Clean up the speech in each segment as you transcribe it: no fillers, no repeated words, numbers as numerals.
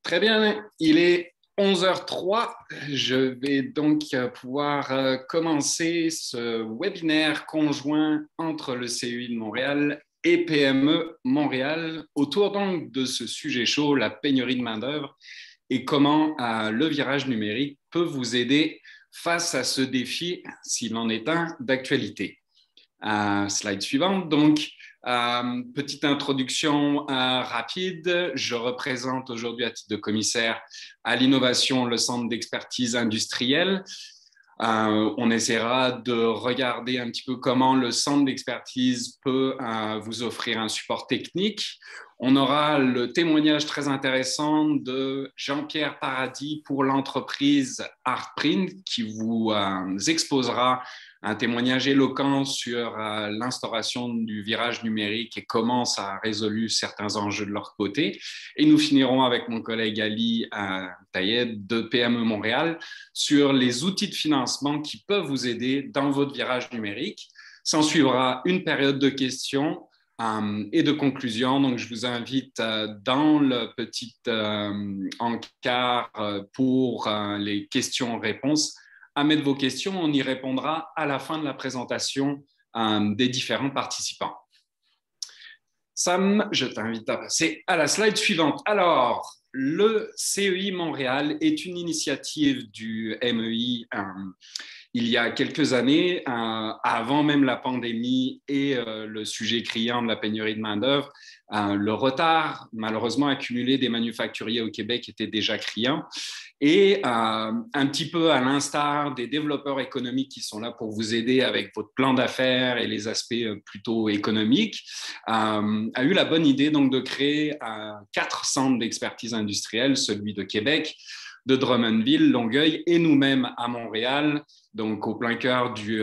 Très bien, il est 11h03. Je vais donc pouvoir commencer ce webinaire conjoint entre le CEI de Montréal et PME Montréal autour donc de ce sujet chaud, la pénurie de main-d'œuvre et comment le virage numérique peut vous aider face à ce défi, s'il en est un, d'actualité. Slide suivante. Donc, petite introduction rapide. Je représente aujourd'hui à titre de commissaire à l'innovation le centre d'expertise industrielle. On essaiera de regarder un petit peu comment le centre d'expertise peut vous offrir un support technique. On aura le témoignage très intéressant de Jean-Pierre Paradis pour l'entreprise Artprint qui vous exposera un témoignage éloquent sur l'instauration du virage numérique et comment ça a résolu certains enjeux de leur côté. Et nous finirons avec mon collègue Ali Tayed de PME Montréal sur les outils de financement qui peuvent vous aider dans votre virage numérique. S'en suivra une période de questions et de conclusion. Donc, je vous invite dans le petit encart pour les questions-réponses à mettre vos questions. On y répondra à la fin de la présentation des différents participants. Sam, je t'invite à passer à la slide suivante. Alors, le CEI Montréal est une initiative du MEI il y a quelques années, avant même la pandémie et le sujet criant de la pénurie de main-d'œuvre. Le retard, malheureusement, accumulé des manufacturiers au Québec était déjà criant. Et un petit peu à l'instar des développeurs économiques qui sont là pour vous aider avec votre plan d'affaires et les aspects plutôt économiques, a eu la bonne idée donc de créer 4 centres d'expertise industrielle, celui de Québec, de Drummondville, Longueuil et nous-mêmes à Montréal, donc au plein cœur du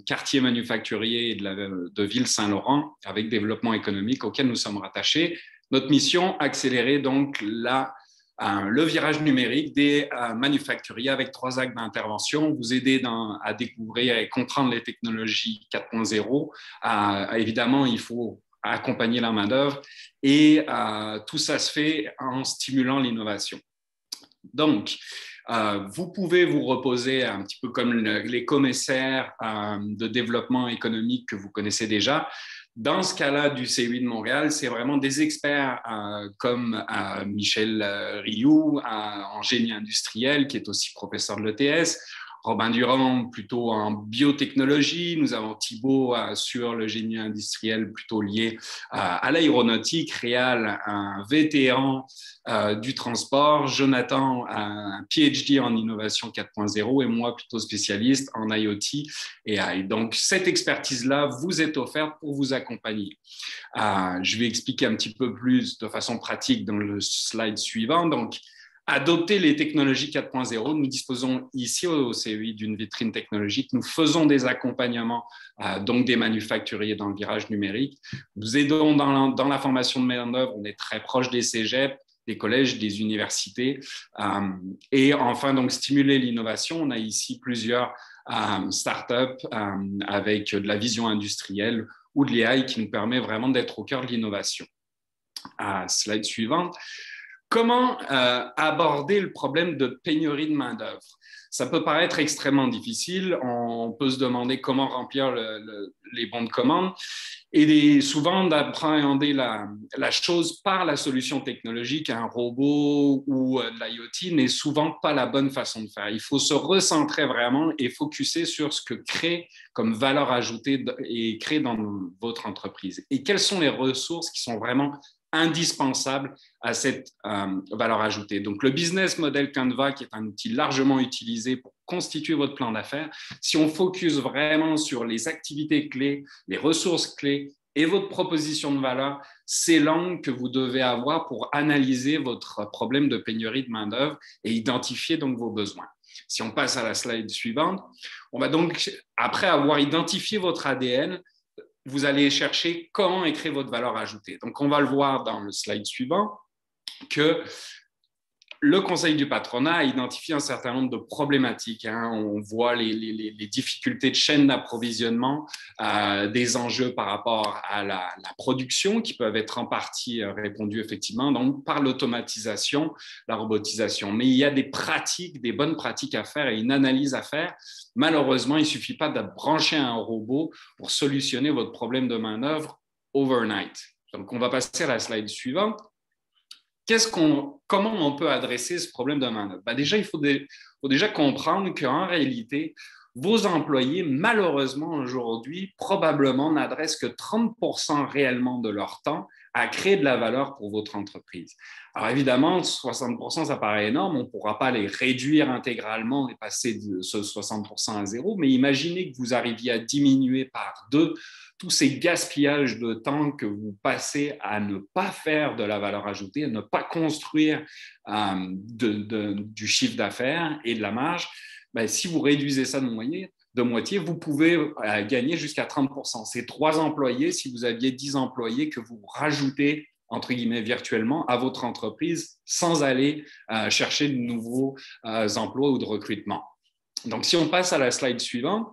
quartier manufacturier de Ville-Saint-Laurent, avec développement économique auquel nous sommes rattachés. Notre mission, accélérer donc le virage numérique des manufacturiers avec 3 axes d'intervention, vous aider à découvrir et comprendre les technologies 4.0. Évidemment, il faut accompagner la main-d'œuvre et tout ça se fait en stimulant l'innovation. Donc, vous pouvez vous reposer un petit peu comme les commissaires de développement économique que vous connaissez déjà. Dans ce cas-là du CEI de Montréal, c'est vraiment des experts comme Michel Rioux en génie industriel, qui est aussi professeur de l'ETS, Robin Durand plutôt en biotechnologie, nous avons Thibault sur le génie industriel plutôt lié à l'aéronautique, Réal, un vétéran du transport, Jonathan, un PhD en innovation 4.0 et moi plutôt spécialiste en IoT et AI. Donc cette expertise-là vous est offerte pour vous accompagner. Je vais expliquer un petit peu plus de façon pratique dans le slide suivant. Donc, adopter les technologies 4.0. Nous disposons ici au CEI d'une vitrine technologique. Nous faisons des accompagnements donc des manufacturiers dans le virage numérique. Nous aidons dans la formation de main-d'œuvre. On est très proche des cégeps, des collèges, des universités. Et enfin, donc, stimuler l'innovation. On a ici plusieurs startups avec de la vision industrielle ou de l'AI qui nous permet vraiment d'être au cœur de l'innovation. Slide suivante. Comment aborder le problème de pénurie de main-d'œuvre? Ça peut paraître extrêmement difficile. On peut se demander comment remplir les bons de commande et souvent d'appréhender la chose par la solution technologique. Un robot ou de l'IoT n'est souvent pas la bonne façon de faire. Il faut se recentrer vraiment et focuser sur ce que crée comme valeur ajoutée et crée dans votre entreprise. Et quelles sont les ressources qui sont vraiment indispensables à cette valeur ajoutée. Donc, le business model Canva, qui est un outil largement utilisé pour constituer votre plan d'affaires, si on focus vraiment sur les activités clés, les ressources clés et votre proposition de valeur, c'est l'angle que vous devez avoir pour analyser votre problème de pénurie de main-d'œuvre et identifier donc vos besoins. Si on passe à la slide suivante, on va donc, après avoir identifié votre ADN, vous allez chercher comment écrire votre valeur ajoutée. Donc, on va le voir dans le slide suivant que le Conseil du patronat a identifié un certain nombre de problématiques. On voit les difficultés de chaîne d'approvisionnement, des enjeux par rapport à la production qui peuvent être en partie répondus effectivement donc, par l'automatisation, la robotisation. Mais il y a des pratiques, des bonnes pratiques à faire et une analyse à faire. Malheureusement, il ne suffit pas de brancher un robot pour solutionner votre problème de main-d'œuvre overnight. Donc, on va passer à la slide suivante. Comment on peut adresser ce problème de main-d'œuvre? Déjà, il faut déjà comprendre qu'en réalité, vos employés, malheureusement aujourd'hui, probablement n'adressent que 30% réellement de leur temps à créer de la valeur pour votre entreprise. Alors évidemment, 60%, ça paraît énorme, on ne pourra pas les réduire intégralement et passer de ce 60% à zéro, mais imaginez que vous arriviez à diminuer par 2 tous ces gaspillages de temps que vous passez à ne pas faire de la valeur ajoutée, à ne pas construire du chiffre d'affaires et de la marge. Si vous réduisez ça de moitié, vous pouvez gagner jusqu'à 30%. C'est 3 employés, si vous aviez 10 employés que vous rajoutez entre guillemets virtuellement à votre entreprise sans aller chercher de nouveaux emplois ou de recrutement. Donc, si on passe à la slide suivante,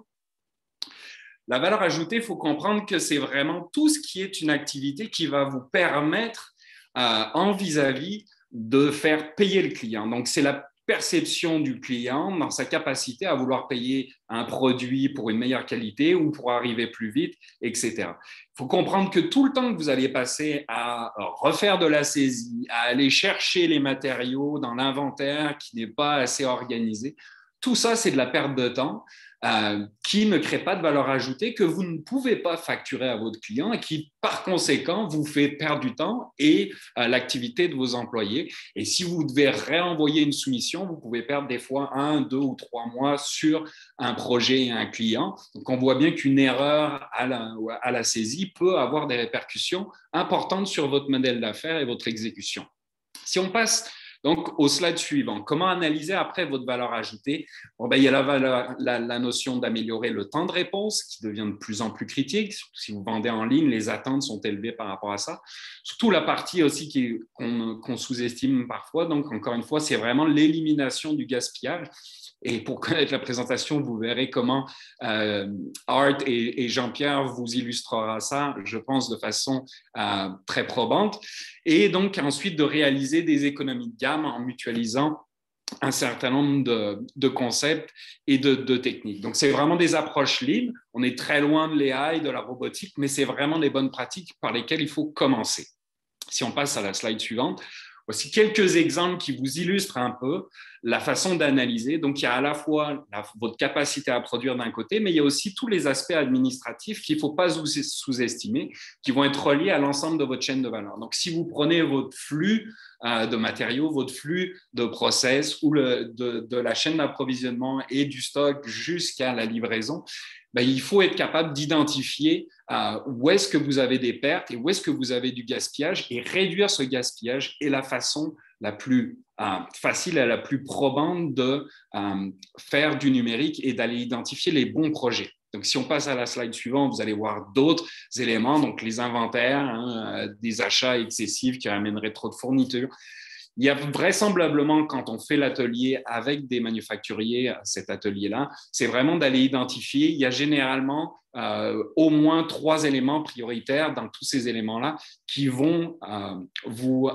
la valeur ajoutée, il faut comprendre que c'est vraiment tout ce qui est une activité qui va vous permettre en vis-à-vis de faire payer le client. Donc, c'est la perception du client dans sa capacité à vouloir payer un produit pour une meilleure qualité ou pour arriver plus vite, etc. Il faut comprendre que tout le temps que vous allez passer à refaire de la saisie, à aller chercher les matériaux dans l'inventaire qui n'est pas assez organisé, tout ça, c'est de la perte de temps qui ne crée pas de valeur ajoutée, que vous ne pouvez pas facturer à votre client et qui, par conséquent, vous fait perdre du temps et l'activité de vos employés. Et si vous devez réenvoyer une soumission, vous pouvez perdre des fois 1, 2 ou 3 mois sur un projet et un client. Donc, on voit bien qu'une erreur à la saisie peut avoir des répercussions importantes sur votre modèle d'affaires et votre exécution. Si on passe donc, au slide suivant, comment analyser après votre valeur ajoutée? Il y a la notion d'améliorer le temps de réponse qui devient de plus en plus critique. Si vous vendez en ligne, les attentes sont élevées par rapport à ça. Surtout la partie aussi qu'on sous-estime parfois. Donc, encore une fois, c'est vraiment l'élimination du gaspillage. Et pour connaître la présentation, vous verrez comment Art et Jean-Pierre vous illustrera ça, je pense, de façon très probante. Et donc, ensuite, de réaliser des économies de gamme en mutualisant un certain nombre de concepts et de techniques. Donc, c'est vraiment des approches libres. On est très loin de l'AI, de la robotique, mais c'est vraiment des bonnes pratiques par lesquelles il faut commencer. Si on passe à la slide suivante, voici quelques exemples qui vous illustrent un peu la façon d'analyser. Donc, il y a à la fois votre capacité à produire d'un côté, mais il y a aussi tous les aspects administratifs qu'il ne faut pas sous-estimer, qui vont être reliés à l'ensemble de votre chaîne de valeur. Donc, si vous prenez votre flux de matériaux, votre flux de process ou de la chaîne d'approvisionnement et du stock jusqu'à la livraison, il faut être capable d'identifier où est-ce que vous avez des pertes et où est-ce que vous avez du gaspillage, et réduire ce gaspillage est la façon la plus facile et la plus probante de faire du numérique et d'aller identifier les bons projets. Donc, si on passe à la slide suivante, vous allez voir d'autres éléments, donc les inventaires, des achats excessifs qui amèneraient trop de fournitures. Il y a vraisemblablement, quand on fait l'atelier avec des manufacturiers, cet atelier-là, c'est vraiment d'aller identifier. Il y a généralement au moins 3 éléments prioritaires dans tous ces éléments-là qui vont vous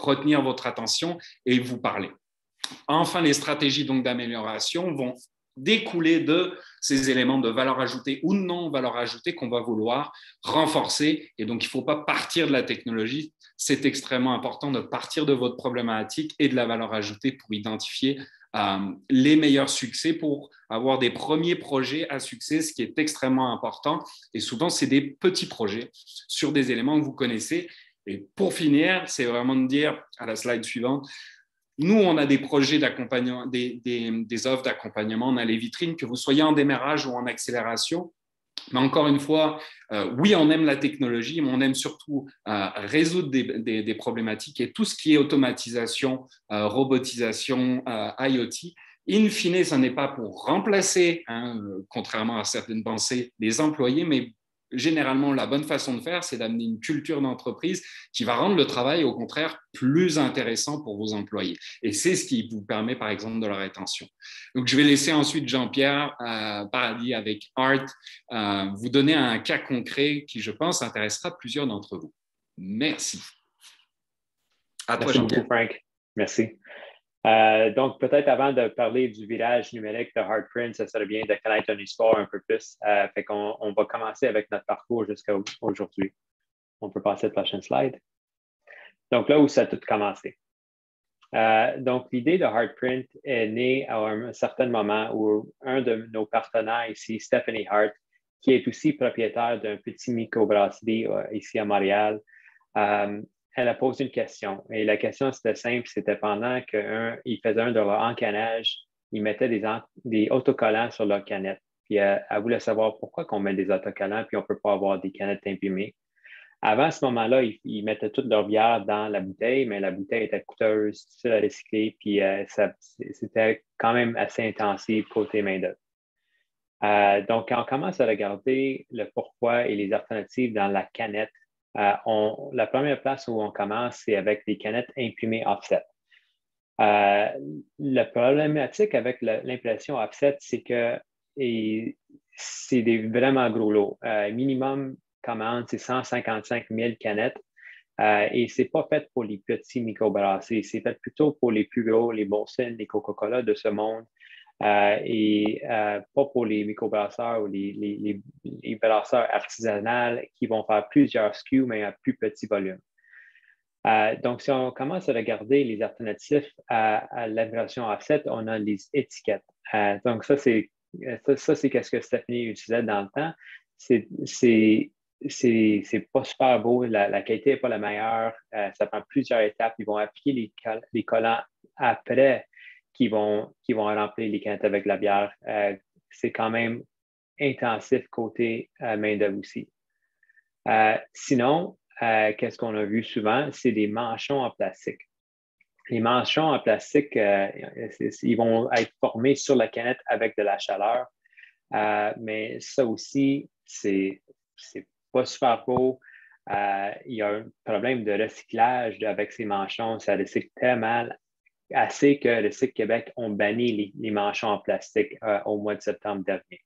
retenir votre attention et vous parler. Enfin, les stratégies donc d'amélioration vont découler de ces éléments de valeur ajoutée ou non valeur ajoutée qu'on va vouloir renforcer. Et donc, il ne faut pas partir de la technologie. C'est extrêmement important de partir de votre problématique et de la valeur ajoutée pour identifier les meilleurs succès, pour avoir des premiers projets à succès, ce qui est extrêmement important. Et souvent, c'est des petits projets sur des éléments que vous connaissez. Et pour finir, c'est vraiment de dire, à la slide suivante, nous, on a des projets d'accompagnement, des offres d'accompagnement, on a les vitrines, que vous soyez en démarrage ou en accélération. Mais encore une fois, oui, on aime la technologie, mais on aime surtout résoudre des problématiques, et tout ce qui est automatisation, robotisation, IoT. In fine, ce n'est pas pour remplacer, contrairement à certaines pensées, les employés, mais généralement, la bonne façon de faire, c'est d'amener une culture d'entreprise qui va rendre le travail, au contraire, plus intéressant pour vos employés. Et c'est ce qui vous permet, par exemple, de la rétention. Donc, je vais laisser ensuite Jean-Pierre Paradis avec Art vous donner un cas concret qui, je pense, intéressera plusieurs d'entre vous. Merci. À toi, Merci beaucoup, Jean-Pierre. Frank. Merci. Donc, peut-être avant de parler du village numérique de Heartprint, ça serait bien de connaître une histoire un peu plus. Fait qu'on va commencer avec notre parcours jusqu'à aujourd'hui. On peut passer à la prochaine slide. Donc, là où ça a tout commencé. Donc, l'idée de Heartprint est née à un certain moment où un de nos partenaires ici, Stephanie Hart, qui est aussi propriétaire d'un petit microbrasserie ici à Montréal, elle a posé une question. Et la question, c'était simple, c'était pendant qu'ils faisaient un de leur encannage, ils mettaient des autocollants sur leur canette. Puis elle voulait savoir pourquoi on met des autocollants puis on ne peut pas avoir des canettes imprimées. Avant ce moment-là, ils mettaient toute leur bière dans la bouteille, mais la bouteille était coûteuse, difficile à recycler, puis c'était quand même assez intensif côté main-d'œuvre. Donc, quand on commence à regarder le pourquoi et les alternatives dans la canette, la première place où on commence, c'est avec les canettes imprimées offset. La problématique avec l'impression offset, c'est que c'est des vraiment gros lots. Minimum commande, c'est 155 000 canettes. Et ce n'est pas fait pour les petits microbrasseries, c'est fait plutôt pour les plus gros, les Molson, les Coca-Cola de ce monde, et pas pour les microbrasseurs ou les brasseurs artisanaux qui vont faire plusieurs SKU, mais à plus petit volume. Donc, si on commence à regarder les alternatives à l'impression offset, on a les étiquettes. Donc, ça, c'est qu'est-ce que Stephanie utilisait dans le temps. C'est pas super beau, la qualité n'est pas la meilleure, ça prend plusieurs étapes. Ils vont appliquer les collants après qui vont remplir les canettes avec la bière. C'est quand même intensif côté main-d'œuvre aussi. Sinon, qu'est-ce qu'on a vu souvent? C'est des manchons en plastique. Les manchons en plastique, ils vont être formés sur la canette avec de la chaleur, mais ça aussi, c'est pas super beau. Il y a un problème de recyclage avec ces manchons. Ça recycle très mal, assez que Recycle Québec ont banni les manchons en plastique au mois de septembre dernier.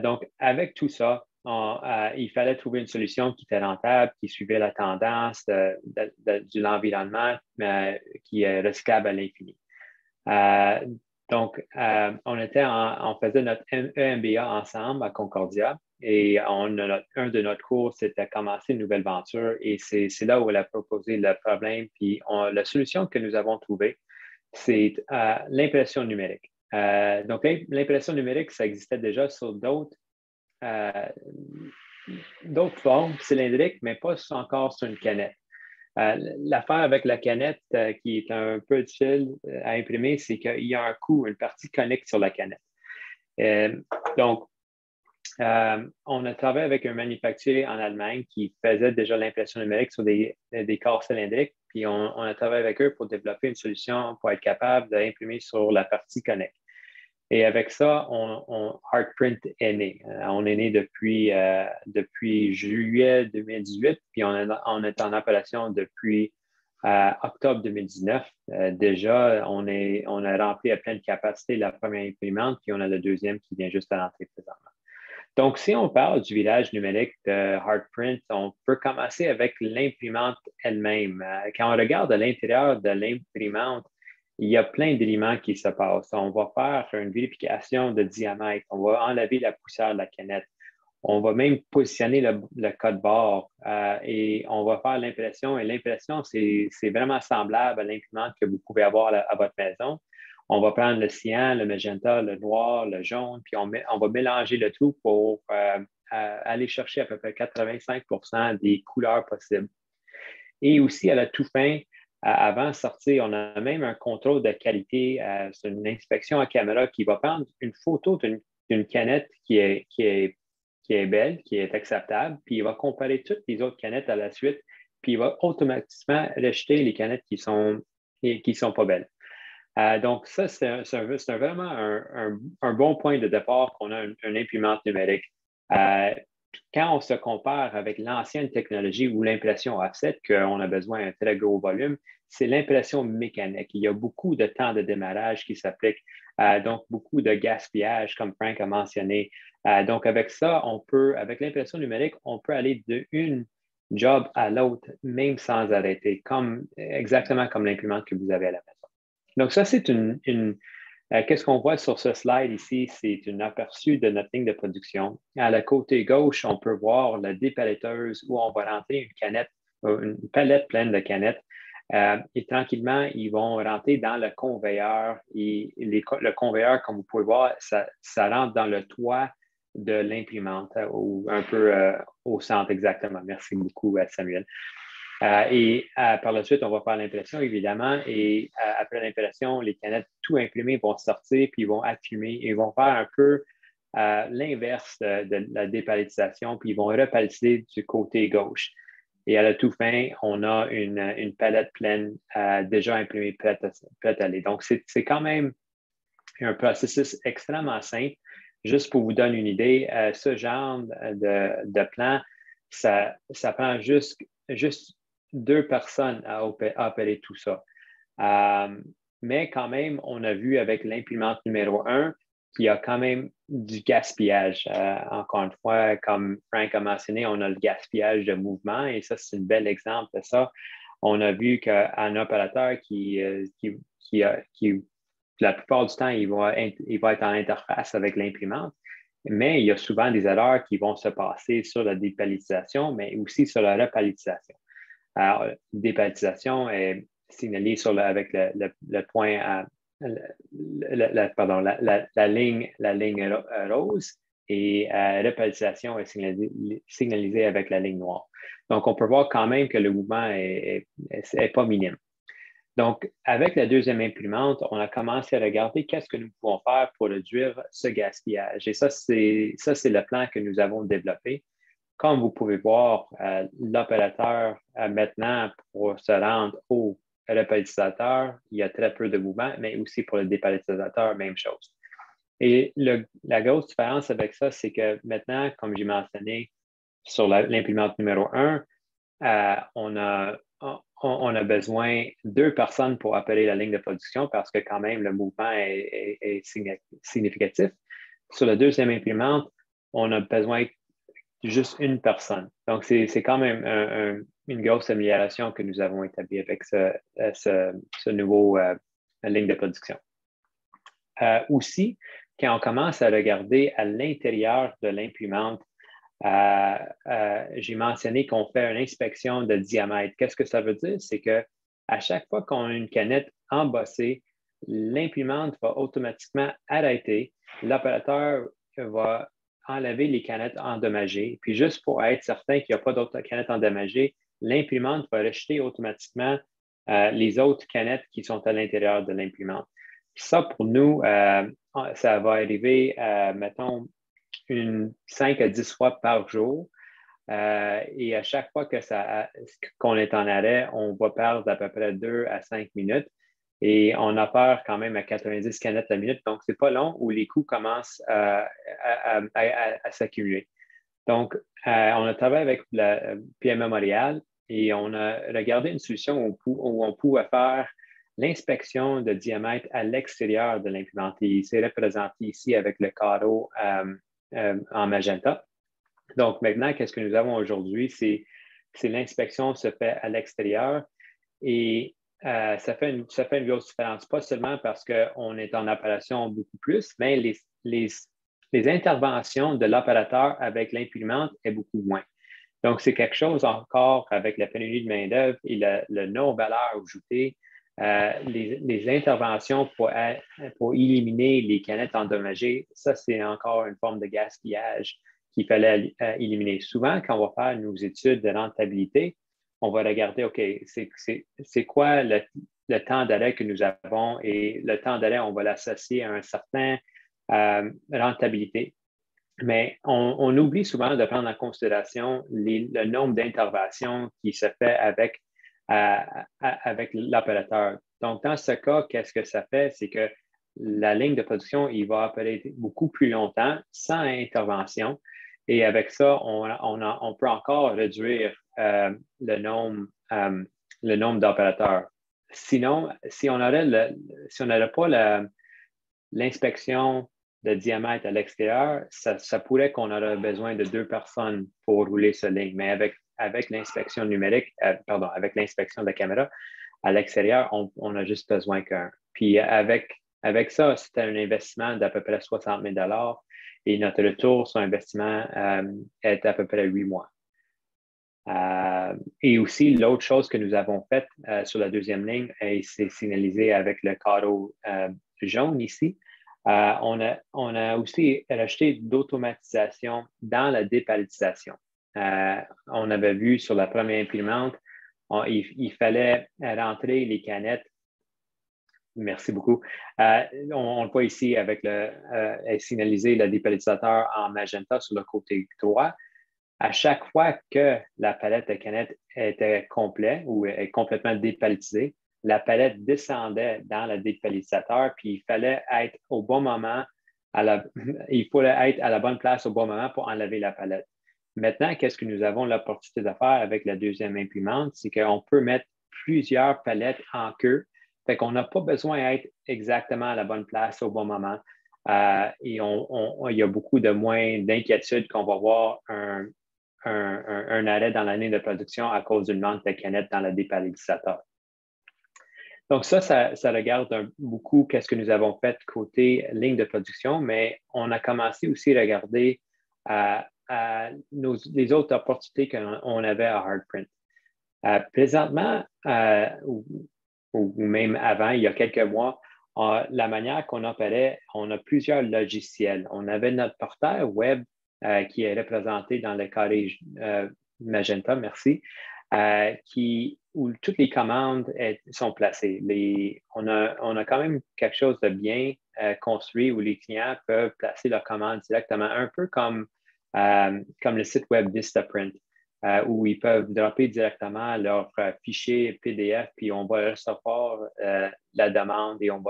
Donc, avec tout ça, il fallait trouver une solution qui était rentable, qui suivait la tendance de l'environnement, qui est recyclable à l'infini. Donc, on faisait notre EMBA ensemble à Concordia et un de notre cours, c'était commencer une nouvelle aventure et c'est là où elle a proposé le problème. Puis la solution que nous avons trouvée, c'est l'impression numérique. Donc, l'impression numérique, ça existait déjà sur d'autres formes cylindriques, mais pas encore sur une canette. L'affaire avec la canette qui est un peu difficile à imprimer, c'est qu'il y a un coup, une partie conique sur la canette. Donc, on a travaillé avec un manufacturier en Allemagne qui faisait déjà l'impression numérique sur des corps cylindriques, puis on a travaillé avec eux pour développer une solution pour être capable d'imprimer sur la partie conique. Et avec ça, Heartprint est né. On est né depuis juillet 2018, puis on est en opération depuis octobre 2019. Déjà, on a rempli à pleine capacité la première imprimante, puis on a la deuxième qui vient juste à l'entrée présentement. Donc, si on parle du village numérique de Heartprint, on peut commencer avec l'imprimante elle-même. Quand on regarde à l'intérieur de l'imprimante, il y a plein d'éléments qui se passent. On va faire une vérification de diamètre. On va enlever la poussière de la canette. On va même positionner le code barre et on va faire l'impression. Et l'impression, c'est vraiment semblable à l'imprimante que vous pouvez avoir à votre maison. On va prendre le cyan, le magenta, le noir, le jaune, puis on va mélanger le tout pour aller chercher à peu près 85 des couleurs possibles. Et aussi, à la toute fin, avant de sortir, on a même un contrôle de qualité. C'est une inspection à caméra qui va prendre une photo d'une canette qui est belle, qui est acceptable, puis il va comparer toutes les autres canettes à la suite, puis il va automatiquement rejeter les canettes qui sont pas belles. Donc, ça, c'est vraiment un bon point de départ qu'on a une imprimante numérique. Quand on se compare avec l'ancienne technologie ou l'impression offset, qu'on a besoin d'un très gros volume, c'est l'impression mécanique. Il y a beaucoup de temps de démarrage qui s'applique, donc beaucoup de gaspillage, comme Frank a mentionné. Donc, avec ça, avec l'impression numérique, on peut aller d'une job à l'autre, même sans arrêter, exactement comme l'imprimante que vous avez à la maison. Donc, ça, c'est qu'est-ce qu'on voit sur ce slide ici? C'est un aperçu de notre ligne de production. À la côté gauche, on peut voir la dépaletteuse où on va rentrer une palette pleine de canettes. Et tranquillement, ils vont rentrer dans le conveyeur. Et le conveyeur, comme vous pouvez voir, ça rentre dans le toit de l'imprimante, ou un peu au centre exactement. Merci beaucoup, Samuel. Par la suite, on va faire l'impression, évidemment, et après l'impression, les canettes tout imprimées vont sortir, puis ils vont accumuler, et ils vont faire un peu l'inverse de la dépalettisation, puis ils vont repaletter du côté gauche. Et à la toute fin, on a une palette pleine déjà imprimée, prête à aller. Donc, c'est quand même un processus extrêmement simple. Juste pour vous donner une idée, ce genre de plan, ça prend juste 2 personnes à opérer tout ça. Mais quand même, on a vu avec l'imprimante numéro 1 qu'il y a quand même du gaspillage. Encore une fois, comme Frank a mentionné, on a le gaspillage de mouvement et ça, c'est un bel exemple de ça. On a vu qu'un opérateur qui la plupart du temps, il va être en interface avec l'imprimante, mais il y a souvent des erreurs qui vont se passer sur la dépaletisation, mais aussi sur la repaletisation. Alors, la dépaletisation est signalée avec le point, la ligne rose, et repaletisation est signalisée avec la ligne noire. Donc, on peut voir quand même que le mouvement est pas minime. Donc, avec la deuxième imprimante, on a commencé à regarder qu'est-ce que nous pouvons faire pour réduire ce gaspillage. Et ça, c'est le plan que nous avons développé. Comme vous pouvez voir, l'opérateur, maintenant, pour se rendre au repaletisateur, il y a très peu de mouvement, mais aussi pour le dépaletisateur, même chose. Et la grosse différence avec ça, c'est que maintenant, comme j'ai mentionné sur l'imprimante numéro 1, on a besoin de 2 personnes pour opérer la ligne de production parce que quand même, le mouvement est significatif. Sur la deuxième imprimante, on a besoin juste une personne. Donc, c'est quand même une grosse amélioration que nous avons établie avec ce nouveau ligne de production. Aussi, quand on commence à regarder à l'intérieur de l'imprimante, j'ai mentionné qu'on fait une inspection de diamètre. Qu'est-ce que ça veut dire? C'est qu'à chaque fois qu'on a une canette embossée, l'imprimante va automatiquement arrêter. L'opérateur va enlever les canettes endommagées. Puis juste pour être certain qu'il n'y a pas d'autres canettes endommagées, l'imprimante va rejeter automatiquement les autres canettes qui sont à l'intérieur de l'imprimante. Ça, pour nous, ça va arriver, mettons, 5 à 10 fois par jour. Et à chaque fois qu'on est en arrêt, on va perdre à peu près 2 à 5 minutes. Et on a peur quand même à 90 canettes la minute. Donc, ce n'est pas long où les coûts commencent à s'accumuler. Donc, on a travaillé avec la PME Montréal et on a regardé une solution où on pouvait faire l'inspection de diamètre à l'extérieur de l'imprimante. C'est représenté ici avec le carreau en magenta. Donc, maintenant, qu'est-ce que nous avons aujourd'hui? C'est l'inspection se fait à l'extérieur et ça fait une grosse différence, pas seulement parce qu'on est en opération beaucoup plus, mais les interventions de l'opérateur avec l'imprimante est beaucoup moins. Donc, c'est quelque chose encore avec la pénurie de main-d'œuvre et le non-valeur ajoutée. Les interventions pour éliminer les canettes endommagées, ça, c'est encore une forme de gaspillage qu'il fallait éliminer. Souvent, quand on va faire nos études de rentabilité, on va regarder, OK, c'est quoi le temps d'arrêt que nous avons et le temps d'arrêt, on va l'associer à un certain rentabilité. Mais on oublie souvent de prendre en considération le nombre d'interventions qui se fait avec l'opérateur. Donc, dans ce cas, qu'est-ce que ça fait? C'est que la ligne de production, il va opérer beaucoup plus longtemps sans intervention. Et avec ça, on peut encore réduire le nombre d'opérateurs. Sinon, si on n'aurait pas l'inspection de diamètre à l'extérieur, ça pourrait qu'on aurait besoin de 2 personnes pour rouler ce ligne. Mais avec l'inspection numérique, avec l'inspection de la caméra à l'extérieur, on a juste besoin qu'un. Puis avec ça, c'était un investissement d'à peu près 60 000 et notre retour sur investissement est à peu près 8 mois. Et aussi, l'autre chose que nous avons faite sur la deuxième ligne, et c'est signalisé avec le carreau jaune ici, on a aussi rajouté d'automatisation dans la dépalletisation. On avait vu sur la première imprimante, il fallait rentrer les canettes. Merci beaucoup. On le voit ici avec signalisé le dépallettisateur en magenta sur le côté droit. À chaque fois que la palette de canettes était complète ou est complètement dépallettisée, la palette descendait dans le dépallettisateur, puis il fallait être au bon moment, il fallait être à la bonne place au bon moment pour enlever la palette. Maintenant, qu'est-ce que nous avons l'opportunité de faire avec la deuxième imprimante? C'est qu'on peut mettre plusieurs palettes en queue. Fait qu'on n'a pas besoin d'être exactement à la bonne place au bon moment. Et il y a beaucoup de moins d'inquiétude qu'on va voir un arrêt dans l'année de production à cause d'une manque de canettes dans le dépallettisateur. Donc ça regarde beaucoup qu'est-ce que nous avons fait côté ligne de production, mais on a commencé aussi à regarder les autres opportunités qu'on avait à Hardprint. Présentement, ou même avant, il y a quelques mois, la manière qu'on opérait, on a plusieurs logiciels. On avait notre portail web qui est représenté dans le carré magenta, merci, où toutes les commandes sont placées. On a quand même quelque chose de bien construit où les clients peuvent placer leurs commandes directement, un peu comme le site web Vistaprint, où ils peuvent dropper directement leur fichier PDF, puis on va recevoir la demande et on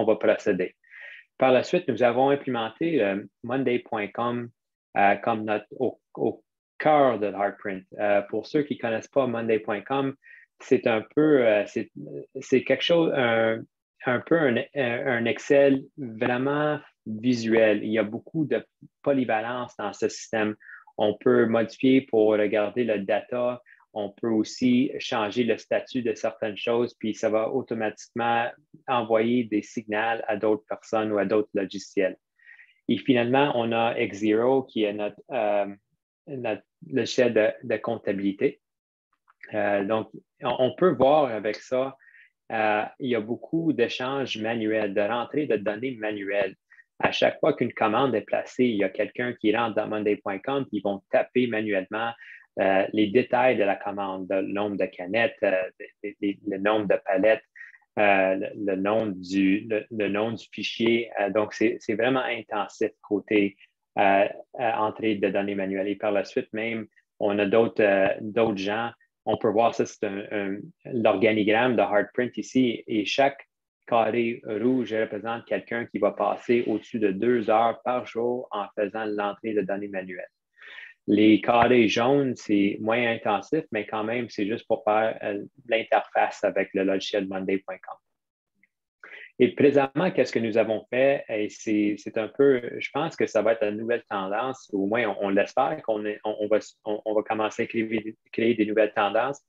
va procéder. Par la suite, nous avons implémenté Monday.com comme au cœur de Hardprint. Pour ceux qui ne connaissent pas Monday.com, c'est un peu, c'est quelque chose, un peu un Excel vraiment visuel. Il y a beaucoup de polyvalence dans ce système. On peut modifier pour regarder le data. On peut aussi changer le statut de certaines choses, puis ça va automatiquement envoyer des signaux à d'autres personnes ou à d'autres logiciels. Et finalement, on a Xero, qui est notre logiciel de comptabilité. Donc, on peut voir avec ça, il y a beaucoup d'échanges manuels, de rentrée de données manuelles. À chaque fois qu'une commande est placée, il y a quelqu'un qui rentre dans Monday.com, puis ils vont taper manuellement les détails de la commande, le nombre de canettes, le nombre de palettes, le nom du fichier. Donc, c'est vraiment intensif côté entrée de données manuelles. Et par la suite, même, on a d'autres gens. On peut voir ça, c'est l'organigramme de Hardprint ici. Et chaque carré rouge représente quelqu'un qui va passer au-dessus de 2 heures par jour en faisant l'entrée de données manuelles. Les carrés jaunes, c'est moins intensif, mais quand même, c'est juste pour faire l'interface avec le logiciel Monday.com. Et présentement, qu'est-ce que nous avons fait? Et c'est un peu, je pense que ça va être une nouvelle tendance, au moins on l'espère, qu'on va commencer à créer des nouvelles tendances.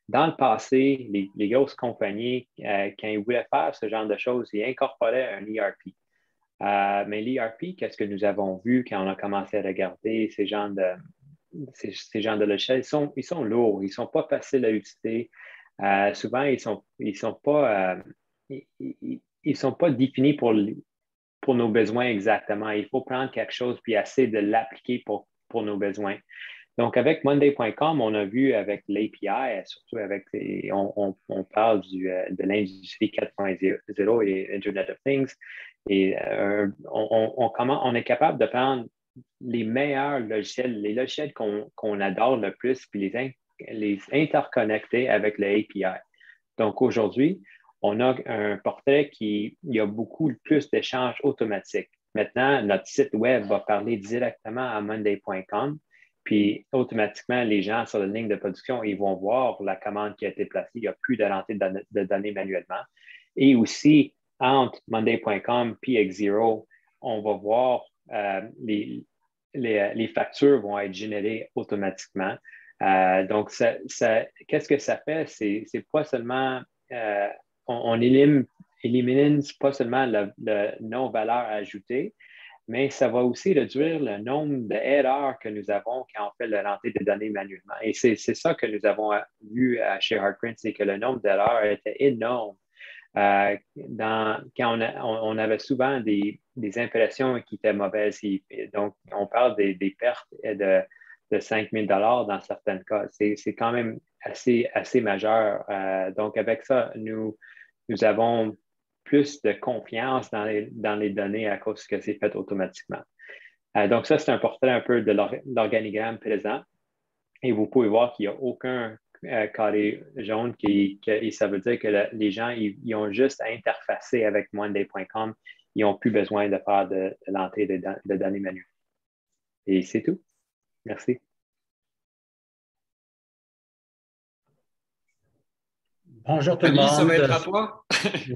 Dans le passé, les grosses compagnies, quand ils voulaient faire ce genre de choses, ils incorporaient un ERP. Mais l'ERP, qu'est-ce que nous avons vu quand on a commencé à regarder ces genres de logiciels? Ils sont lourds, ils ne sont pas faciles à utiliser. Souvent, ils sont pas définis pour nos besoins exactement. Il faut prendre quelque chose puis essayer de l'appliquer pour nos besoins. Donc, avec Monday.com, on a vu avec l'API, surtout avec on parle de l'industrie 4.0 et Internet of Things, et on est capable de prendre les meilleurs logiciels, les logiciels qu'on adore le plus, puis les interconnecter avec l'API. Donc, aujourd'hui, on a un portrait il y a beaucoup plus d'échanges automatiques. Maintenant, notre site web va parler directement à monday.com, puis automatiquement, les gens sur la ligne de production, ils vont voir la commande qui a été placée. Il n'y a plus de rentrée de données manuellement. Et aussi, entre monday.com et Xero, on va voir les factures vont être générées automatiquement. Donc, qu'est-ce que ça fait? C'est pas seulement, on élimine pas seulement le non-valeur ajoutée, mais ça va aussi réduire le nombre d'erreurs que nous avons quand on fait la rentrée de données manuellement. Et c'est ça que nous avons vu chez Heartprint, c'est que le nombre d'erreurs était énorme. Quand on avait souvent des impressions qui étaient mauvaises. Donc, on parle des pertes de 5 000 dans certains cas. C'est quand même assez majeur. Donc, avec ça, nous avons plus de confiance dans les données à cause que c'est fait automatiquement. Donc, ça, c'est un portrait un peu de l'organigramme présent. Et vous pouvez voir qu'il n'y a aucun carré jaune et ça veut dire que les gens, ils ont juste à interfacer avec monday.com. Ils n'ont plus besoin de faire de l'entrée de données manuelles. Et c'est tout. Merci. Bonjour tout le Denis, ça va monde. être à toi?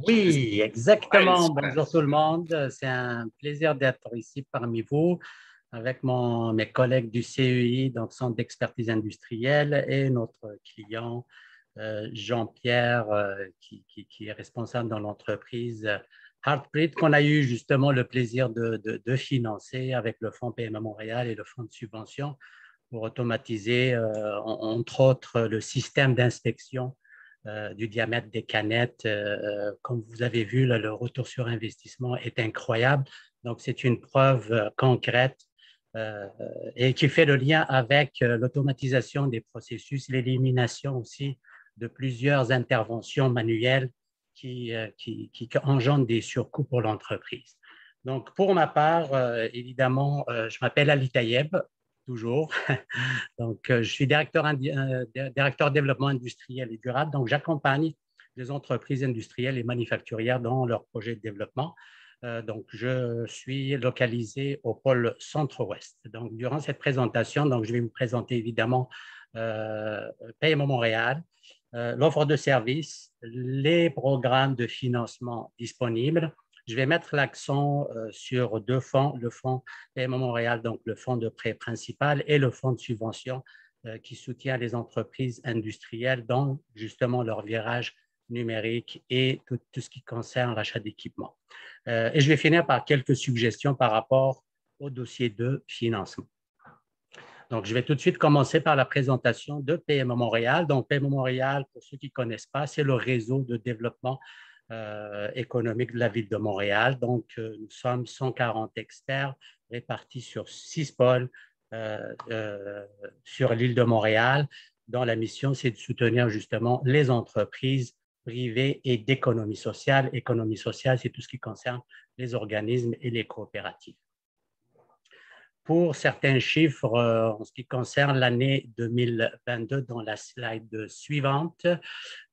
Oui, exactement. Ouais, Bonjour tout le monde. C'est un plaisir d'être ici parmi vous avec mes collègues du CEI, donc Centre d'expertise industrielle, et notre client Jean-Pierre, qui est responsable dans l'entreprise Heartprint, qu'on a eu justement le plaisir de financer avec le Fonds PME Montréal et le Fonds de subvention pour automatiser, entre autres, le système d'inspection du diamètre des canettes. Comme vous avez vu, là, le retour sur investissement est incroyable. Donc, c'est une preuve concrète et qui fait le lien avec l'automatisation des processus, l'élimination aussi de plusieurs interventions manuelles qui engendrent des surcoûts pour l'entreprise. Donc, pour ma part, évidemment, je m'appelle Ali Tayeb, toujours. Donc, je suis directeur développement industriel et durable. Donc, j'accompagne les entreprises industrielles et manufacturières dans leurs projets de développement. Donc, je suis localisé au pôle centre-ouest. Donc, durant cette présentation, donc, je vais me présenter évidemment PME Montréal, l'offre de services, les programmes de financement disponibles. Je vais mettre l'accent sur deux fonds, le fonds PME Montréal, donc le fonds de prêt principal, et le fonds de subvention qui soutient les entreprises industrielles dans justement leur virage numérique et tout ce qui concerne l'achat d'équipements. Et je vais finir par quelques suggestions par rapport au dossier de financement. Donc, je vais tout de suite commencer par la présentation de PME Montréal. Donc, PME Montréal, pour ceux qui ne connaissent pas, c'est le réseau de développement économique de la ville de Montréal. Donc, nous sommes 140 experts répartis sur 6 pôles sur l'île de Montréal, dont la mission, c'est de soutenir justement les entreprises privées et d'économie sociale. Économie sociale, c'est tout ce qui concerne les organismes et les coopératives. Pour certains chiffres en ce qui concerne l'année 2022 dans la slide suivante,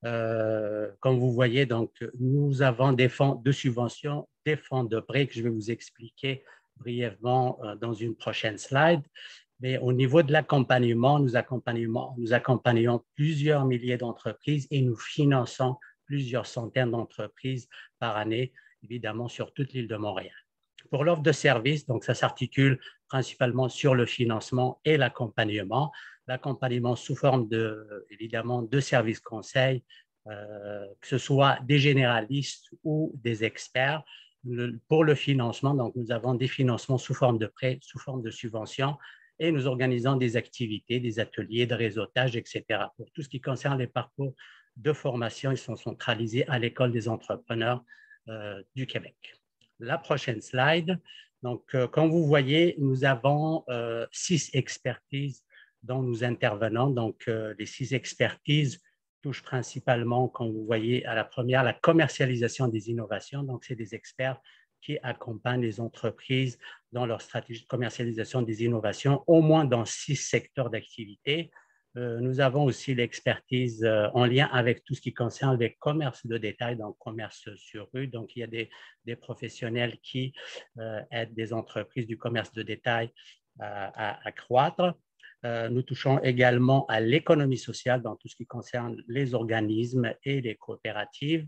comme vous voyez, donc, nous avons des fonds de subvention, des fonds de prêt que je vais vous expliquer brièvement dans une prochaine slide. Mais au niveau de l'accompagnement, nous accompagnons plusieurs milliers d'entreprises et nous finançons plusieurs centaines d'entreprises par année, évidemment sur toute l'île de Montréal. Pour l'offre de services, donc ça s'articule principalement sur le financement et l'accompagnement. L'accompagnement sous forme évidemment de services conseils, que ce soit des généralistes ou des experts. Pour le financement, donc nous avons des financements sous forme de prêts, sous forme de subventions, et nous organisons des activités, des ateliers de réseautage, etc. Pour tout ce qui concerne les parcours de formation, ils sont centralisés à l'École des entrepreneurs du Québec. La prochaine slide. Donc, comme vous voyez, nous avons 6 expertises dont nous intervenons. Donc, les 6 expertises touchent principalement, comme vous voyez, à la première, la commercialisation des innovations. Donc, c'est des experts qui accompagnent les entreprises dans leur stratégie de commercialisation des innovations, au moins dans 6 secteurs d'activité. Nous avons aussi l'expertise en lien avec tout ce qui concerne les commerces de détail, donc commerce sur rue. Donc, il y a des professionnels qui aident des entreprises du commerce de détail à croître. Nous touchons également à l'économie sociale dans tout ce qui concerne les organismes et les coopératives.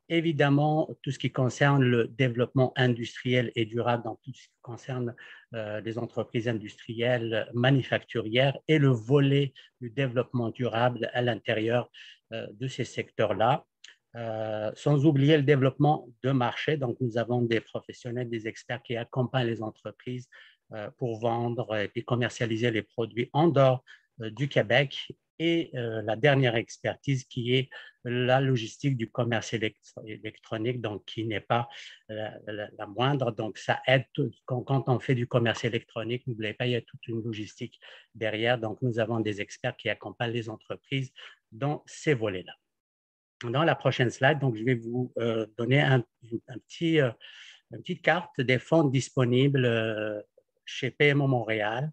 Évidemment, tout ce qui concerne le développement industriel et durable dans tout ce qui concerne les entreprises industrielles manufacturières et le volet du développement durable à l'intérieur de ces secteurs-là. Sans oublier le développement de marché. Donc, nous avons des professionnels, des experts qui accompagnent les entreprises pour vendre et commercialiser les produits en dehors du Québec. Et la dernière expertise qui est la logistique du commerce électronique, donc qui n'est pas la moindre. Donc, ça aide quand on fait du commerce électronique, n'oubliez pas, il y a toute une logistique derrière. Donc, nous avons des experts qui accompagnent les entreprises dans ces volets-là. Dans la prochaine slide, donc, je vais vous donner une petite carte des fonds disponibles chez PMO Montréal.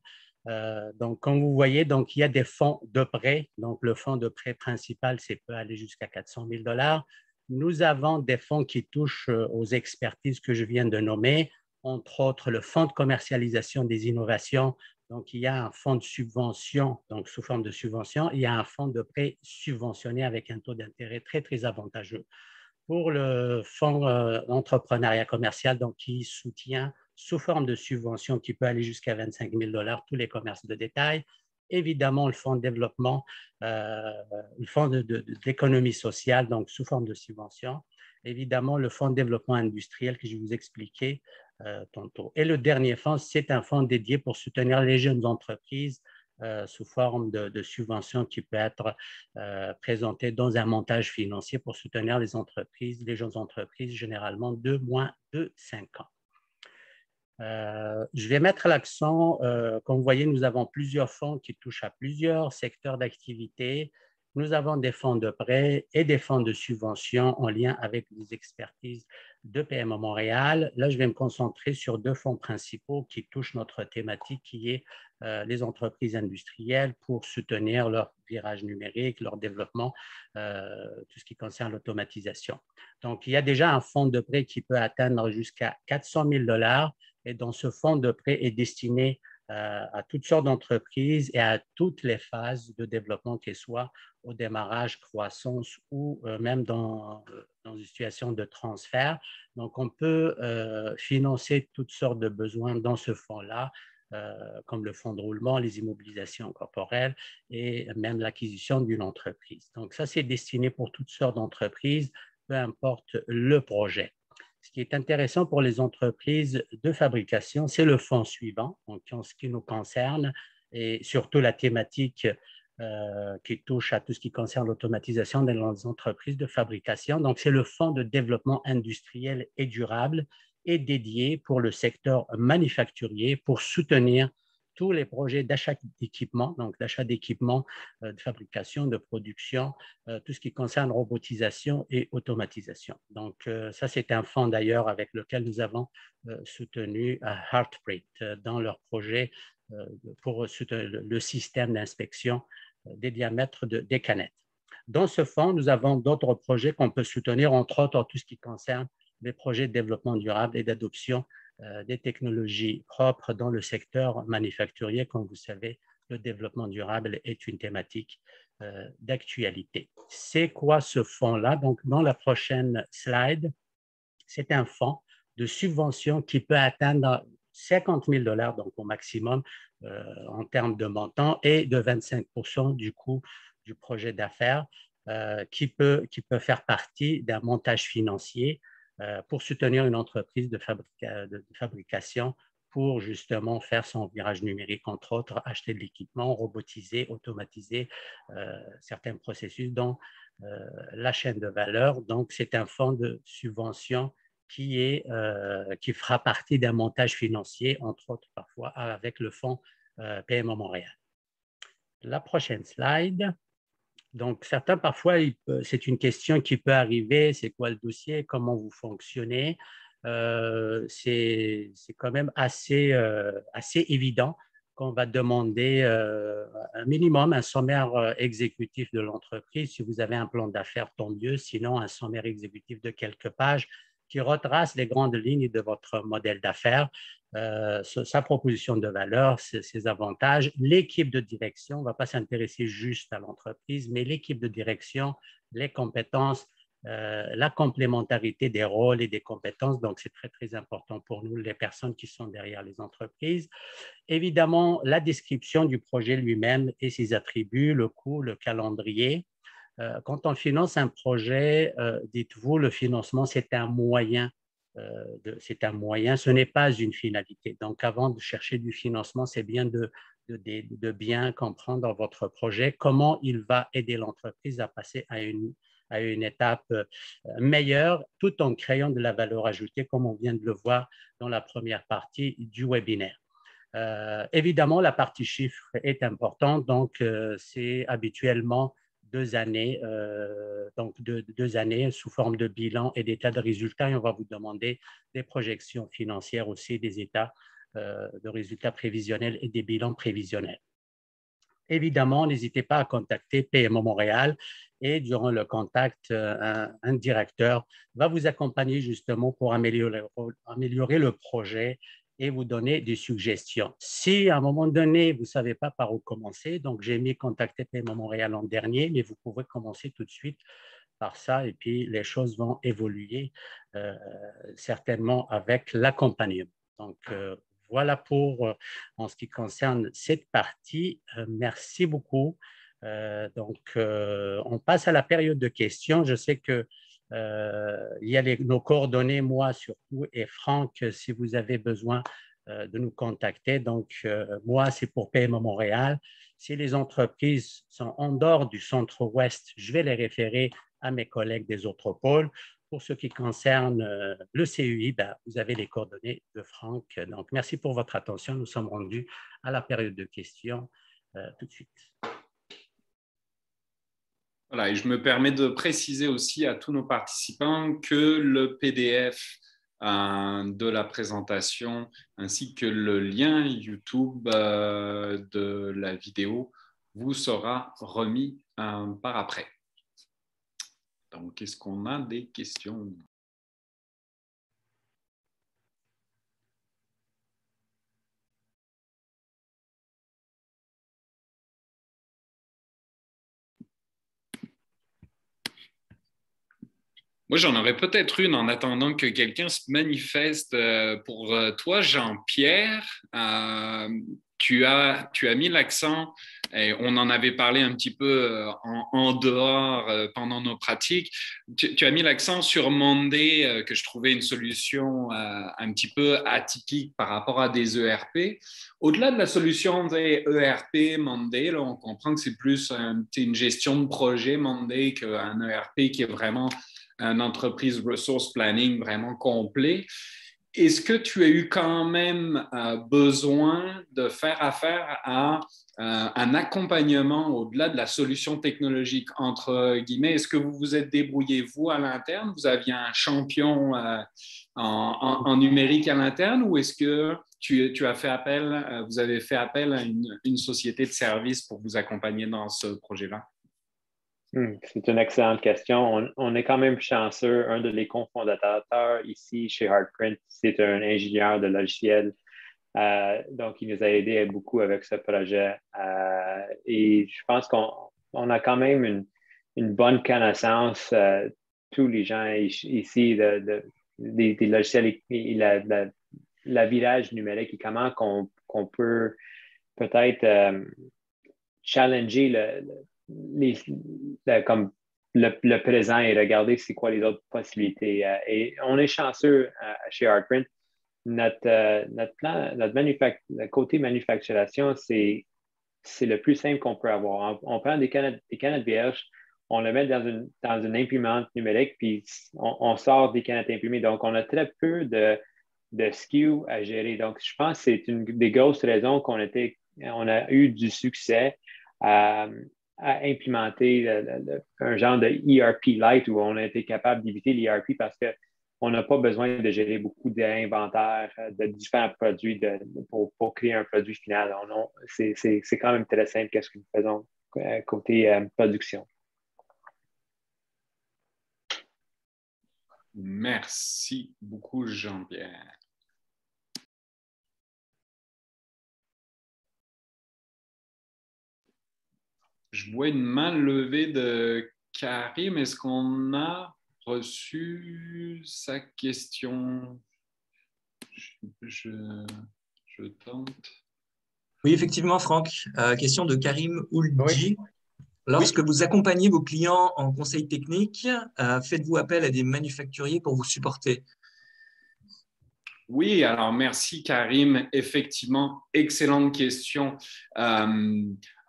Donc, comme vous voyez, donc, il y a des fonds de prêt. Donc, le fonds de prêt principal, peut aller jusqu'à 400 000 $. Nous avons des fonds qui touchent aux expertises que je viens de nommer, entre autres le fonds de commercialisation des innovations. Donc, il y a un fonds de subvention, donc sous forme de subvention. Il y a un fonds de prêt subventionné avec un taux d'intérêt très, très avantageux. Pour le fonds d'entrepreneuriat commercial, donc qui soutient sous forme de subvention qui peut aller jusqu'à 25 000 $ tous les commerces de détail. Évidemment, le fonds de développement, le fonds d'économie sociale, donc sous forme de subvention. Évidemment, le fonds de développement industriel que je vais vous expliquer tantôt. Et le dernier fonds, c'est un fonds dédié pour soutenir les jeunes entreprises sous forme de subvention qui peut être présentée dans un montage financier pour soutenir les entreprises, les jeunes entreprises, généralement de moins de 5 ans. Je vais mettre l'accent, comme vous voyez, nous avons plusieurs fonds qui touchent à plusieurs secteurs d'activité. Nous avons des fonds de prêt et des fonds de subvention en lien avec les expertises de PMO Montréal. Là, je vais me concentrer sur deux fonds principaux qui touchent notre thématique, qui est les entreprises industrielles pour soutenir leur virage numérique, leur développement, tout ce qui concerne l'automatisation. Donc, il y a déjà un fonds de prêt qui peut atteindre jusqu'à 400 000 $. Et dans ce fonds de prêt est destiné à toutes sortes d'entreprises et à toutes les phases de développement, qu'elles soient au démarrage, croissance ou même dans une situation de transfert. Donc, on peut financer toutes sortes de besoins dans ce fonds-là, comme le fonds de roulement, les immobilisations corporelles et même l'acquisition d'une entreprise. Donc, ça, c'est destiné pour toutes sortes d'entreprises, peu importe le projet. Ce qui est intéressant pour les entreprises de fabrication, c'est le fonds suivant, donc en ce qui nous concerne, et surtout la thématique qui touche à tout ce qui concerne l'automatisation dans les entreprises de fabrication. Donc, c'est le fonds de développement industriel et durable et dédié pour le secteur manufacturier pour soutenir tous les projets d'achat d'équipements, donc d'achat d'équipements de fabrication, de production, tout ce qui concerne robotisation et automatisation. Donc, ça, c'est un fonds d'ailleurs avec lequel nous avons soutenu Heartbeat dans leur projet pour soutenir le système d'inspection des diamètres des canettes. Dans ce fonds, nous avons d'autres projets qu'on peut soutenir, entre autres tout ce qui concerne les projets de développement durable et d'adoption des technologies propres dans le secteur manufacturier. Comme vous savez, le développement durable est une thématique d'actualité. C'est quoi ce fonds-là? Donc, dans la prochaine slide, c'est un fonds de subvention qui peut atteindre 50 000 $, donc au maximum en termes de montant, et de 25 % du coût du projet d'affaires qui peut faire partie d'un montage financier pour soutenir une entreprise de fabrication pour justement faire son virage numérique, entre autres, acheter de l'équipement, robotiser, automatiser certains processus, dont la chaîne de valeur. Donc, c'est un fonds de subvention qui fera partie d'un montage financier, entre autres parfois avec le fonds PMO Montréal. La prochaine slide. Donc, certains, parfois, c'est une question qui peut arriver, c'est quoi le dossier, comment vous fonctionnez. C'est quand même assez évident qu'on va demander un minimum, un sommaire exécutif de l'entreprise. Si vous avez un plan d'affaires, tant mieux. Sinon, un sommaire exécutif de quelques pages qui retrace les grandes lignes de votre modèle d'affaires, sa proposition de valeur, ses avantages. L'équipe de direction, on ne va pas s'intéresser juste à l'entreprise, mais l'équipe de direction, les compétences, la complémentarité des rôles et des compétences. Donc, c'est très, très important pour nous, les personnes qui sont derrière les entreprises. Évidemment, la description du projet lui-même et ses attributs, le coût, le calendrier. Quand on finance un projet, dites-vous, le financement, c'est un moyen. Ce n'est pas une finalité. Donc, avant de chercher du financement, c'est bien de bien comprendre votre projet, comment il va aider l'entreprise à passer à une étape meilleure, tout en créant de la valeur ajoutée, comme on vient de le voir dans la première partie du webinaire. Évidemment, la partie chiffres est importante, donc c'est habituellement 2 années, donc 2 années sous forme de bilan et d'état de résultats, et on va vous demander des projections financières aussi, des états de résultats prévisionnels et des bilans prévisionnels. Évidemment, n'hésitez pas à contacter PMO Montréal et durant le contact, un directeur va vous accompagner justement pour améliorer le projet et vous donner des suggestions. Si à un moment donné, vous ne savez pas par où commencer, donc j'ai mis contacter PMO Montréal en dernier, mais vous pouvez commencer tout de suite par ça et puis les choses vont évoluer certainement avec l'accompagnement. Donc, voilà pour en ce qui concerne cette partie. Merci beaucoup. Donc, on passe à la période de questions. Je sais que il y a nos coordonnées, moi surtout, et Franck, si vous avez besoin de nous contacter. Donc, moi, c'est pour PME Montréal. Si les entreprises sont en dehors du centre-ouest, je vais les référer à mes collègues des autres pôles. Pour ce qui concerne le CEI, vous avez les coordonnées de Franck. Donc, merci pour votre attention. Nous sommes rendus à la période de questions tout de suite. Voilà, et je me permets de préciser aussi à tous nos participants que le PDF de la présentation ainsi que le lien YouTube de la vidéo vous sera remis par après. Donc, est-ce qu'on a des questions? Moi, j'en aurais peut-être une en attendant que quelqu'un se manifeste. Pour toi, Jean-Pierre, tu as mis l'accent, et on en avait parlé un petit peu en dehors pendant nos pratiques, tu as mis l'accent sur Monday, que je trouvais une solution un petit peu atypique par rapport à des ERP. Au-delà de la solution des ERP Monday, là, on comprend que c'est plus une gestion de projet Monday qu'un ERP qui est vraiment une entreprise resource planning vraiment complet. Est-ce que tu as eu quand même besoin de faire affaire à un accompagnement au-delà de la solution technologique, entre guillemets? Est-ce que vous vous êtes débrouillé, vous, à l'interne? Vous aviez un champion en numérique à l'interne, ou est-ce que tu as fait appel, vous avez fait appel à une société de services pour vous accompagner dans ce projet-là? C'est une excellente question. On est quand même chanceux. Un des cofondateurs ici chez Heartprint, c'est un ingénieur de logiciel. Donc, il nous a aidé beaucoup avec ce projet. Et je pense qu'on a quand même une bonne connaissance, tous les gens ici, des logiciels et la virage numérique et comment qu'on peut peut-être challenger comme le présent et regarder c'est quoi les autres possibilités. Et on est chanceux chez Heartprint. Notre plan, le côté manufacturation, c'est le plus simple qu'on peut avoir. On prend des canettes vierges, on le met dans une imprimante numérique, puis on sort des canettes imprimées. Donc, on a très peu de SKU à gérer. Donc, je pense que c'est une des grosses raisons qu'on a eu du succès à implémenter un genre de ERP Lite où on a été capable d'éviter l'ERP parce que on n'a pas besoin de gérer beaucoup d'inventaire de différents produits pour créer un produit final. C'est quand même très simple qu'est-ce que nous faisons côté production. Merci beaucoup, Jean-Pierre. Je vois une main levée de Karim. Est-ce qu'on a reçu sa question? Je tente. Oui, effectivement, Franck. Question de Karim Oulji. Oui. Lorsque vous accompagnez vos clients en conseil technique, faites-vous appel à des manufacturiers pour vous supporter? Oui, alors merci Karim. Effectivement, excellente question.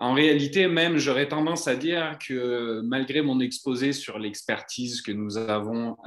En réalité, même, j'aurais tendance à dire que malgré mon exposé sur l'expertise que nous avons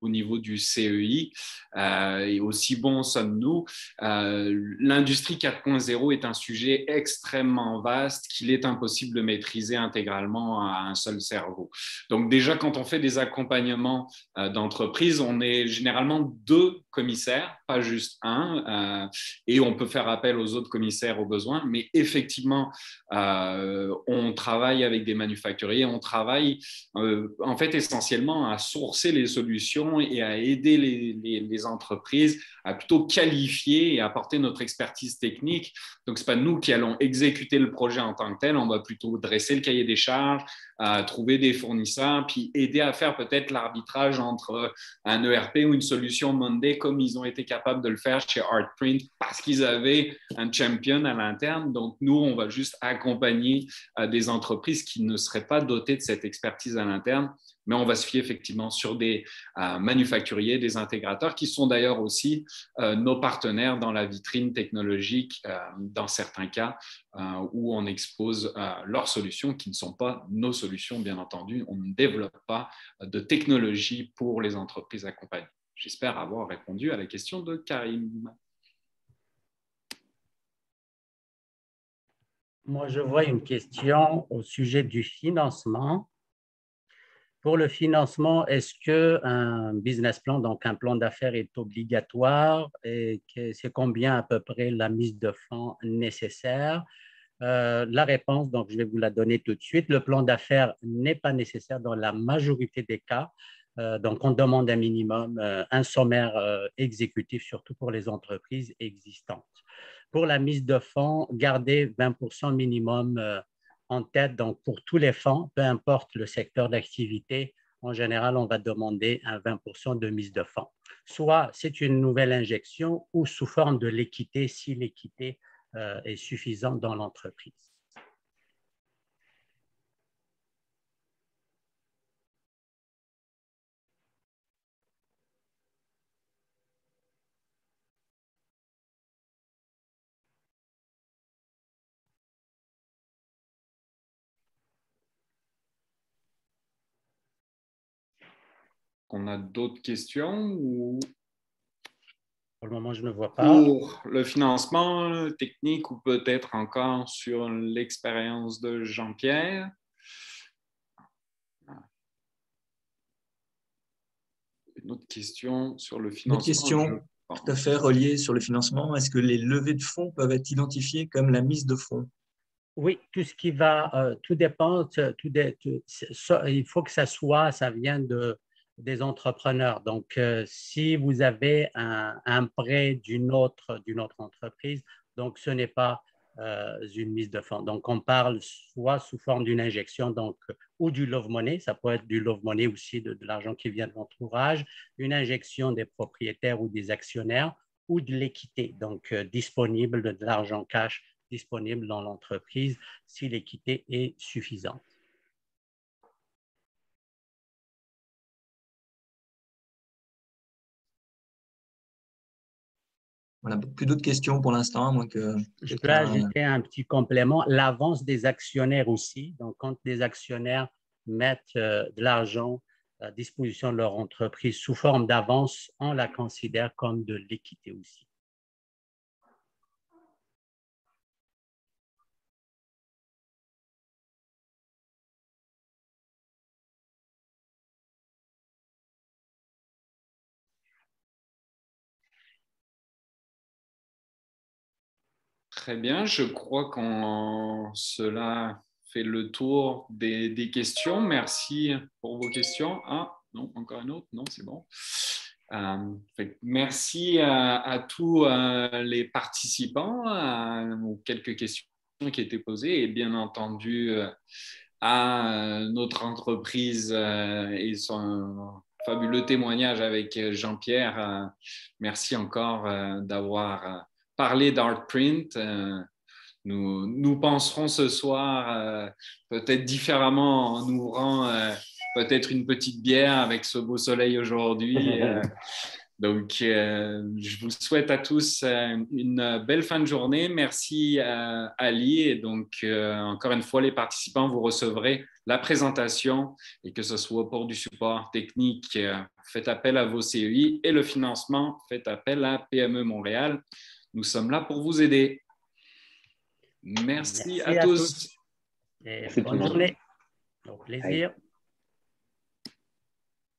au niveau du CEI, et aussi bon sommes-nous, l'industrie 4.0 est un sujet extrêmement vaste qu'il est impossible de maîtriser intégralement à un seul cerveau. Donc déjà, quand on fait des accompagnements d'entreprise, on est généralement 2 commissaires, pas juste un, et on peut faire appel aux autres commissaires au besoin, mais effectivement, on travaille avec des manufacturiers, on travaille en fait essentiellement à sourcer les solutions et à aider les entreprises à plutôt qualifier et apporter notre expertise technique. Donc, ce n'est pas nous qui allons exécuter le projet en tant que tel, on va plutôt dresser le cahier des charges, trouver des fournisseurs, puis aider à faire peut-être l'arbitrage entre un ERP ou une solution Monday comme ils ont été capables de le faire chez Artprint parce qu'ils avaient un champion à l'interne. Donc, nous, on va juste accompagner des entreprises qui ne seraient pas dotées de cette expertise à l'interne, mais on va se fier effectivement sur des manufacturiers, des intégrateurs qui sont d'ailleurs aussi nos partenaires dans la vitrine technologique dans certains cas où on expose leurs solutions qui ne sont pas nos solutions, bien entendu. On ne développe pas de technologie pour les entreprises accompagnées. J'espère avoir répondu à la question de Karim. Moi, je vois une question au sujet du financement. Pour le financement, est-ce qu'un business plan, donc un plan d'affaires, est obligatoire et c'est combien à peu près la mise de fonds nécessaire? La réponse, donc je vais vous la donner tout de suite. Le plan d'affaires n'est pas nécessaire dans la majorité des cas. Donc, on demande un minimum, un sommaire exécutif, surtout pour les entreprises existantes. Pour la mise de fonds, gardez 20% minimum en tête. Donc, pour tous les fonds, peu importe le secteur d'activité, en général, on va demander un 20% de mise de fonds. Soit c'est une nouvelle injection ou sous forme de l'équité, si l'équité est suffisante dans l'entreprise. On a d'autres questions ou... Pour le moment, je ne vois pas. Pour le financement technique ou peut-être encore sur l'expérience de Jean-Pierre? Une autre question sur le financement. Une autre question tout à fait reliée sur le financement. Est-ce que les levées de fonds peuvent être identifiées comme la mise de fonds? Oui, tout ce qui va, tout dépend, il faut que ça vienne des entrepreneurs. Donc, si vous avez un prêt d'une autre entreprise, donc ce n'est pas une mise de fonds. Donc, on parle soit sous forme d'une injection, donc, ou du love money, ça peut être du love money aussi, de l'argent qui vient de l'entourage, une injection des propriétaires ou des actionnaires, ou de l'équité, donc disponible, de l'argent cash disponible dans l'entreprise si l'équité est suffisante. On n'a plus d'autres questions pour l'instant, à moins que... Je peux ajouter un petit complément, l'avance des actionnaires aussi. Donc, quand les actionnaires mettent de l'argent à disposition de leur entreprise sous forme d'avance, on la considère comme de l'équité aussi. Très bien. Je crois qu'on cela fait le tour des questions. Merci pour vos questions. Ah, non, encore une autre. Non, c'est bon. Merci à tous les participants aux quelques questions qui étaient posées et bien entendu à notre entreprise et son fabuleux témoignage avec Jean-Pierre. Merci encore d'avoir parlé d'Artprint. Nous penserons ce soir peut-être différemment en ouvrant peut-être une petite bière avec ce beau soleil aujourd'hui. Donc, je vous souhaite à tous une belle fin de journée. Merci Ali. Et donc, encore une fois, les participants, vous recevrez la présentation et que ce soit pour du support technique, faites appel à vos CEI et le financement, faites appel à PME Montréal. Nous sommes là pour vous aider. Merci à tous. Et bonne journée. Au plaisir.